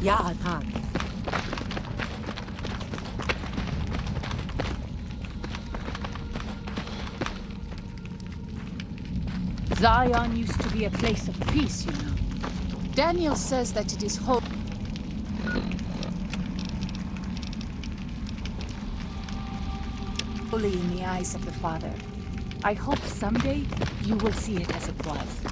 야단. Zion used to be a place of peace, you know. Daniel says that it is holy in the eyes of the Father. I hope someday you will see it as it was.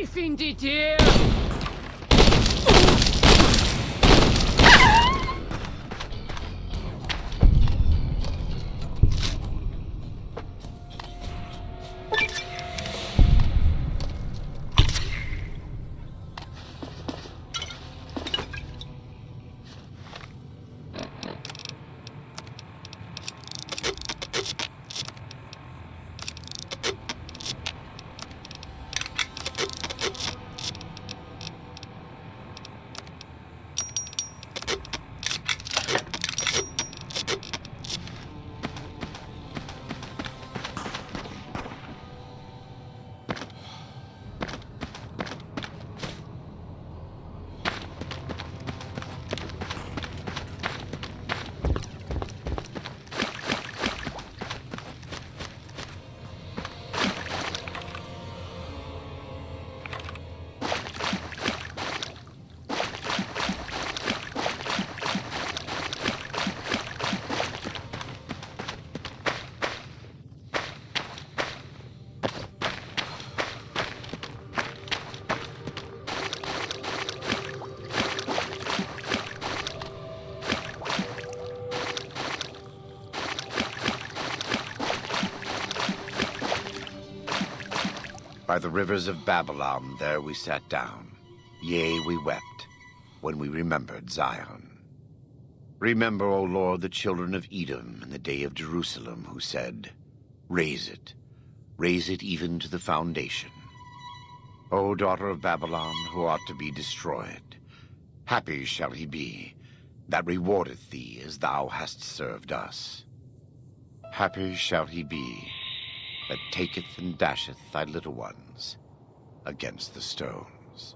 Wie findet ihr? By the rivers of Babylon, there we sat down. Yea, we wept, when we remembered Zion. Remember, O Lord, the children of Edom in the day of Jerusalem, who said, raise it even to the foundation. O daughter of Babylon, who ought to be destroyed, happy shall he be that rewardeth thee as thou hast served us. Happy shall he be that taketh and dasheth thy little ones against the stones.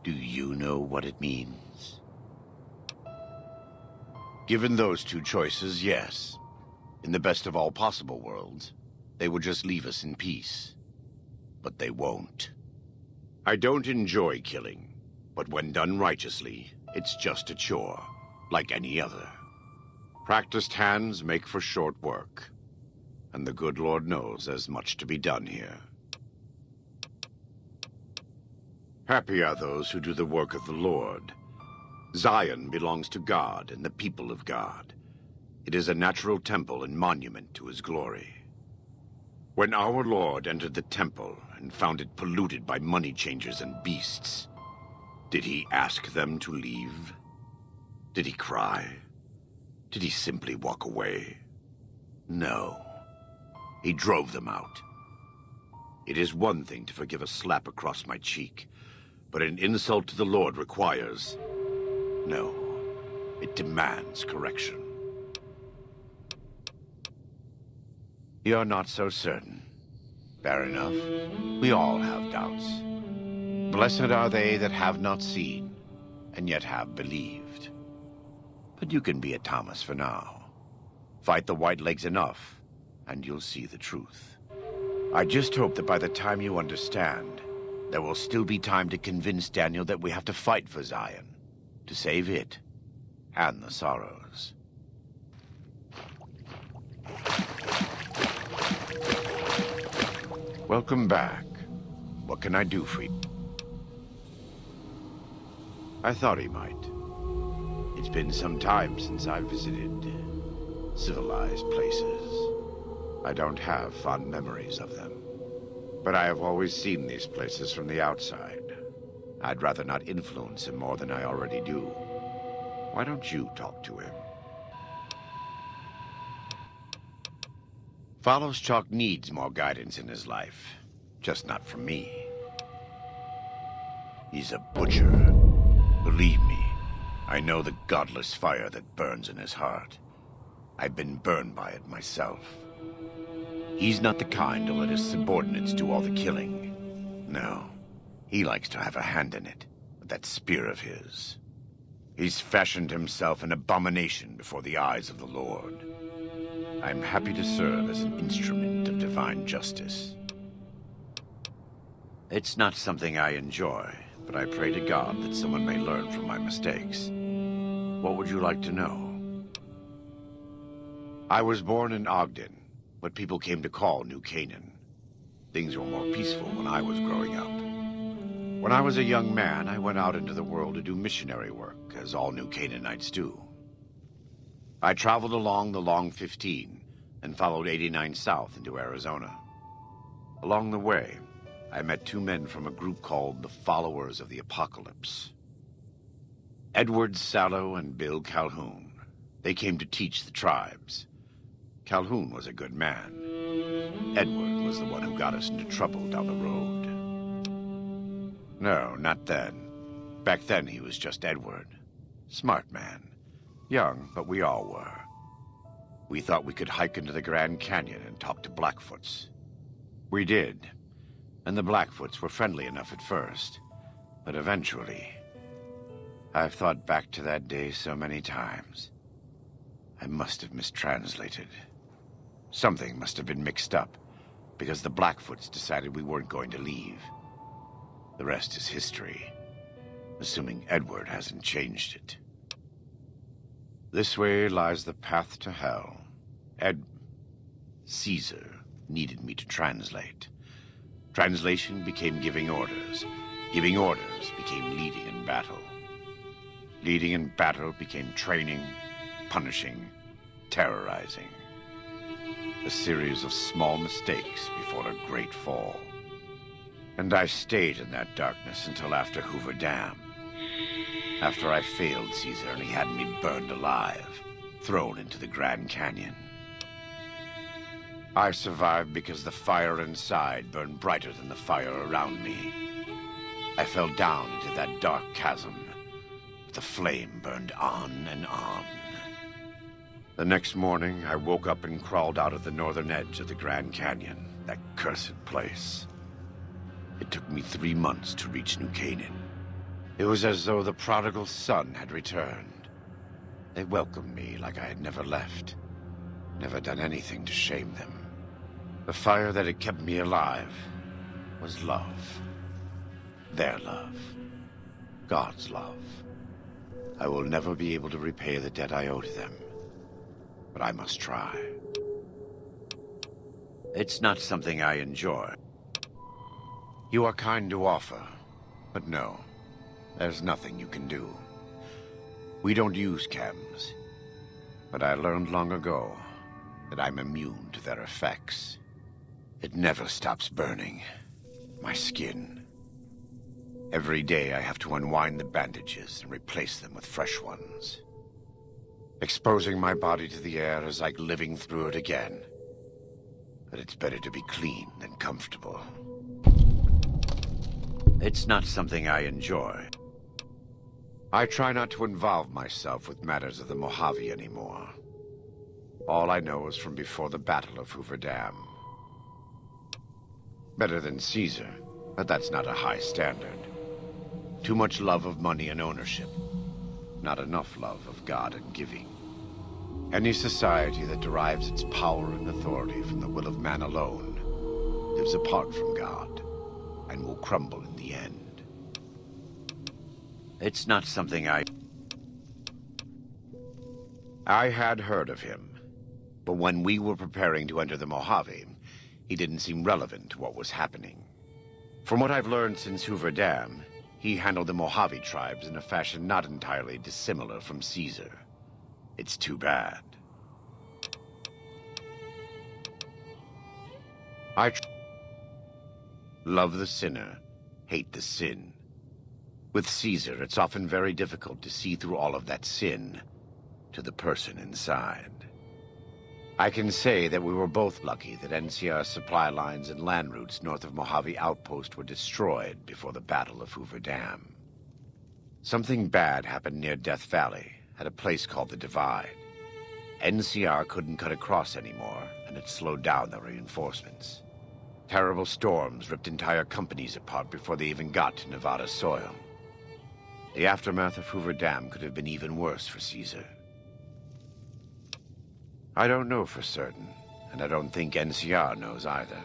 Do you know what it means? Given those two choices, yes. In the best of all possible worlds, they would just leave us in peace. But they won't. I don't enjoy killing, but when done righteously, it's just a chore, like any other. Practiced hands make for short work. And the good Lord knows there's much to be done here. Happy are those who do the work of the Lord. Zion belongs to God and the people of God. It is a natural temple and monument to his glory. When our Lord entered the temple and found it polluted by money changers and beasts, did he ask them to leave? Did he cry? Did he simply walk away? No. He drove them out. It is one thing to forgive a slap across my cheek, but an insult to the Lord requires... No, it demands correction. You're not so certain. Fair enough. We all have doubts. Blessed are they that have not seen, and yet have believed. But you can be a Thomas for now. Fight the white legs enough, and you'll see the truth. I just hope that by the time you understand, there will still be time to convince Daniel that we have to fight for Zion, to save it, and the sorrows. Welcome back. What can I do for you? I thought he might. It's been some time since I visited civilized places. I don't have fond memories of them. But I have always seen these places from the outside. I'd rather not influence him more than I already do. Why don't you talk to him? Follows Chalk needs more guidance in his life. Just not from me. He's a butcher. Believe me, I know the godless fire that burns in his heart. I've been burned by it myself. He's not the kind to let his subordinates do all the killing. No, he likes to have a hand in it, with that spear of his. He's fashioned himself an abomination before the eyes of the Lord. I'm happy to serve as an instrument of divine justice. It's not something I enjoy, but I pray to God that someone may learn from my mistakes. What would you like to know? I was born in Ogden, what people came to call New Canaan. Things were more peaceful when I was growing up. When I was a young man, I went out into the world to do missionary work, as all New Canaanites do. I traveled along the Long 15 and followed 89 south into Arizona. Along the way, I met two men from a group called the Followers of the Apocalypse. Edward Sallow and Bill Calhoun. They came to teach the tribes. Calhoun was a good man. Edward was the one who got us into trouble down the road. No, not then. Back then he was just Edward. Smart man. Young, but we all were. We thought we could hike into the Grand Canyon and talk to Blackfoots. We did. And the Blackfoots were friendly enough at first. But eventually... I've thought back to that day so many times. I must have mistranslated. Something must have been mixed up, because the Blackfoots decided we weren't going to leave. The rest is history, assuming Edward hasn't changed it. This way lies the path to hell. Caesar needed me to translate. Translation became giving orders. Giving orders became leading in battle. Leading in battle became training, punishing, terrorizing. A series of small mistakes before a great fall. And I stayed in that darkness until after Hoover Dam. After I failed Caesar and he had me burned alive, thrown into the Grand Canyon. I survived because the fire inside burned brighter than the fire around me. I fell down into that dark chasm. The flame burned on and on. The next morning, I woke up and crawled out of the northern edge of the Grand Canyon, that cursed place. It took me 3 months to reach New Canaan. It was as though the prodigal son had returned. They welcomed me like I had never left, never done anything to shame them. The fire that had kept me alive was love. Their love. God's love. I will never be able to repay the debt I owe to them, but I must try. It's not something I enjoy. You are kind to offer, but no, there's nothing you can do. We don't use chems, but I learned long ago that I'm immune to their effects. It never stops burning. My skin. Every day I have to unwind the bandages and replace them with fresh ones. Exposing my body to the air is like living through it again. But it's better to be clean than comfortable. It's not something I enjoy. I try not to involve myself with matters of the Mojave anymore. All I know is from before the Battle of Hoover Dam. Better than Caesar, but that's not a high standard. Too much love of money and ownership. Not enough love of God and giving. Any society that derives its power and authority from the will of man alone lives apart from God and will crumble in the end. It's not something I had heard of him, but when we were preparing to enter the Mojave, he didn't seem relevant to what was happening. From what I've learned since Hoover Dam, he handled the Mojave tribes in a fashion not entirely dissimilar from Caesar. It's too bad. Love the sinner, hate the sin. With Caesar, it's often very difficult to see through all of that sin to the person inside. I can say that we were both lucky that NCR supply lines and land routes north of Mojave Outpost were destroyed before the Battle of Hoover Dam. Something bad happened near Death Valley, at a place called the Divide. NCR couldn't cut across anymore, and it slowed down the reinforcements. Terrible storms ripped entire companies apart before they even got to Nevada soil. The aftermath of Hoover Dam could have been even worse for Caesar. I don't know for certain, and I don't think NCR knows either.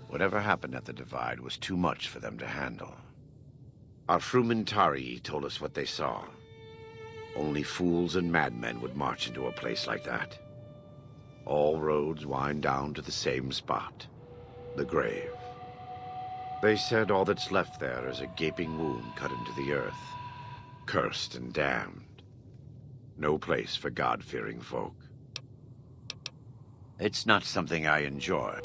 Whatever happened at the Divide was too much for them to handle. Our Frumentari told us what they saw. Only fools and madmen would march into a place like that. All roads wind down to the same spot, the grave. They said all that's left there is a gaping wound cut into the earth, cursed and damned. No place for God-fearing folk. It's not something I enjoy.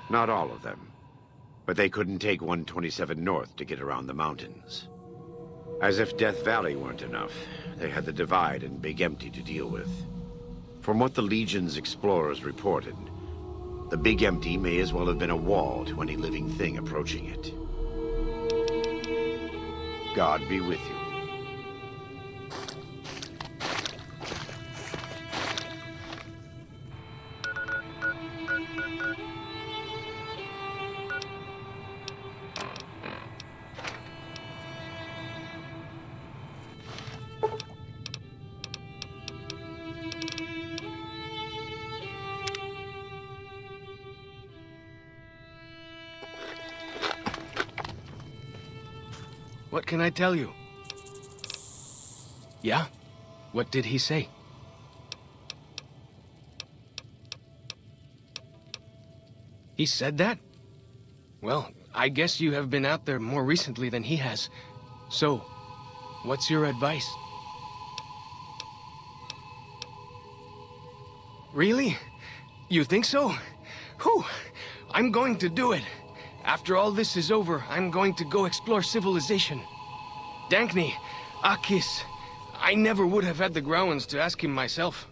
Not all of them, but they couldn't take 127 North to get around the mountains. As if Death Valley weren't enough, they had the Divide and Big Empty to deal with. From what the Legion's explorers reported, the Big Empty may as well have been a wall to any living thing approaching it. God be with you. What can I tell you? Yeah? What did he say? He said that? Well, I guess you have been out there more recently than he has. So, what's your advice? Really? You think so? Whew! I'm going to do it. After all this is over, I'm going to go explore civilization. Dankney, Akis, I never would have had the Growans to ask him myself.